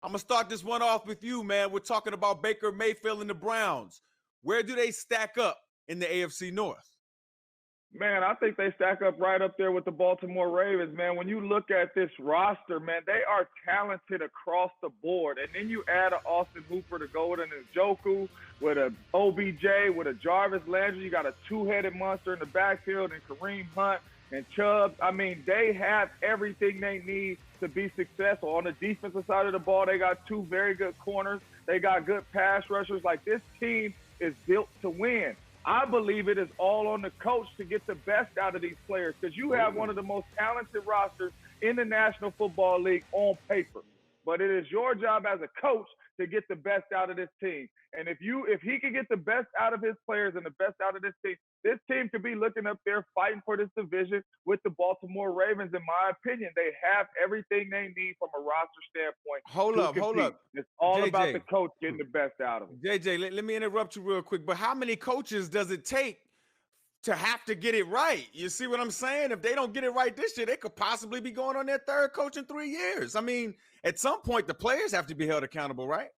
I'm going to start this one off with you, man. We're talking about Baker Mayfield and the Browns. Where do they stack up in the AFC North? Man, I think they stack up right up there with the Baltimore Ravens, man. When you look at this roster, man, they are talented across the board. And then you add an Austin Hooper to go with an Njoku, with a OBJ, with a Jarvis Landry. You got a two-headed monster in the backfield and Kareem Hunt and Chubb. I mean, they have everything they need to be successful. On the defensive side of the ball, they got two very good corners. They got good pass rushers. Like, this team is built to win. I believe it is all on the coach to get the best out of these players, because you have one of the most talented rosters in the National Football League on paper. But it is your job as a coach to get the best out of this team. And if he can get the best out of his players and the best out of this team could be looking up there fighting for this division with the Baltimore Ravens. In my opinion, they have everything they need from a roster standpoint. Hold up. It's all JJ, about the coach getting the best out of them. JJ, let me interrupt you real quick. But how many coaches does it take to have to get it right? You see what I'm saying? If they don't get it right this year, they could possibly be going on their third coach in 3 years. I mean, at some point, the players have to be held accountable, right?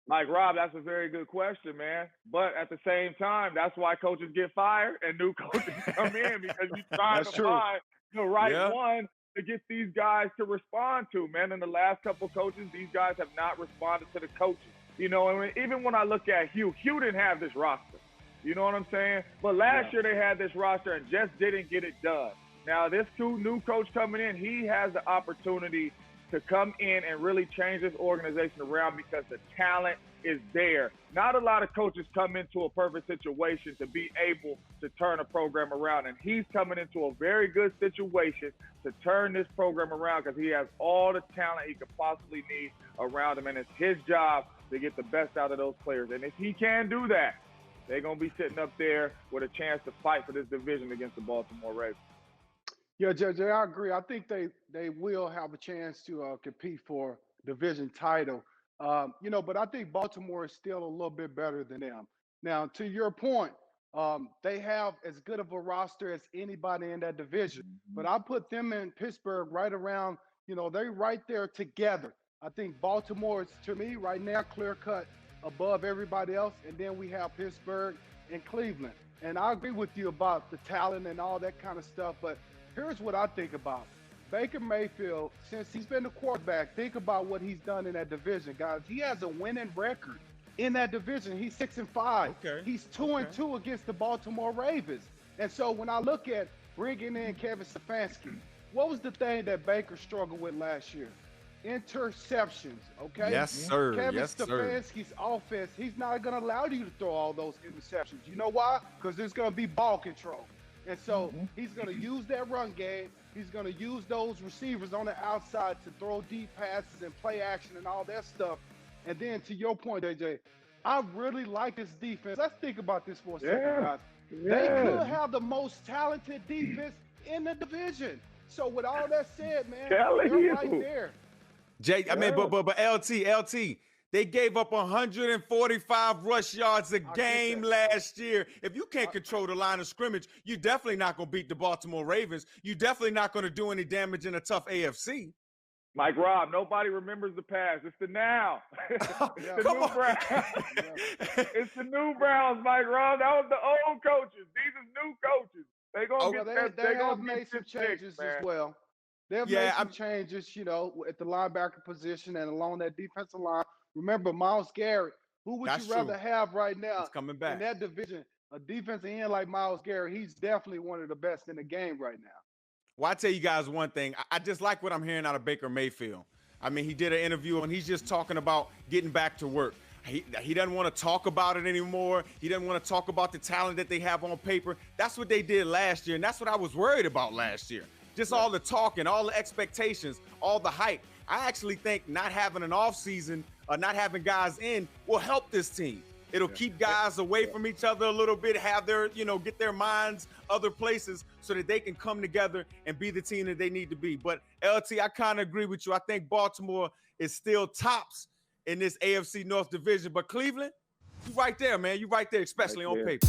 Like, Rob, that's a very good question, man. But at the same time, that's why coaches get fired and new coaches come in, because you're trying to find the right one to get these guys to respond to, man. In the last couple of coaches, these guys have not responded to the coaches. You know, I mean, even when I look at Hugh didn't have this roster. You know what I'm saying? But last year they had this roster and just didn't get it done. Now, this new coach coming in, he has the opportunity to come in and really change this organization around, because the talent is there. Not a lot of coaches come into a perfect situation to be able to turn a program around, and he's coming into a very good situation to turn this program around, because he has all the talent he could possibly need around him, and it's his job to get the best out of those players. And if he can do that, they're going to be sitting up there with a chance to fight for this division against the Baltimore Ravens. Yeah, JJ, I agree. I think they will have a chance to compete for division title. But I think Baltimore is still a little bit better than them. Now, to your point, they have as good of a roster as anybody in that division. But I put them in Pittsburgh right around, they're right there together. I think Baltimore is, to me, right now, clear-cut above everybody else. And then we have Pittsburgh and Cleveland. And I agree with you about the talent and all that kind of stuff. But here's what I think about. Baker Mayfield, since he's been the quarterback, think about what he's done in that division, guys. He has a winning record in that division. He's 6-5. Okay. He's 2-2 against the Baltimore Ravens. And so when I look at bringing in Kevin Stefanski, what was the thing that Baker struggled with last year? Interceptions, okay? Yes, sir. Kevin Yes, sir. Stefanski's offense, he's not going to allow you to throw all those interceptions. You know why? Because there's going to be ball control. And so he's going to use that run game. He's going to use those receivers on the outside to throw deep passes and play action and all that stuff. And then to your point, AJ, I really like this defense. Let's think about this for a second, guys. They could have the most talented defense in the division. So with all that said, man, they're right there. But LT, they gave up 145 rush yards a game last year. If you can't control the line of scrimmage, you're definitely not going to beat the Baltimore Ravens. You're definitely not going to do any damage in a tough AFC. Mike Rob, nobody remembers the past. It's the now. It's the Come new on. Browns. It's the new Browns, Mike Rob. That was the old coaches. These are new coaches. They're going to get They have made some changes as well. They've made some changes, at the linebacker position and along that defensive line. Remember, Myles Garrett, who would you rather have right now coming back in that division? A defensive end like Myles Garrett, he's definitely one of the best in the game right now. Well, I tell you guys one thing. I just like what I'm hearing out of Baker Mayfield. I mean, he did an interview, and he's just talking about getting back to work. He doesn't want to talk about it anymore. He doesn't want to talk about the talent that they have on paper. That's what they did last year, and that's what I was worried about last year. Just all the talking, all the expectations, all the hype. I actually think not having an offseason, not having guys in will help this team. It'll keep guys away from each other a little bit, have their, get their minds other places so that they can come together and be the team that they need to be. But LT, I kind of agree with you. I think Baltimore is still tops in this AFC North division. But Cleveland, you right there, man. You right there, especially on paper.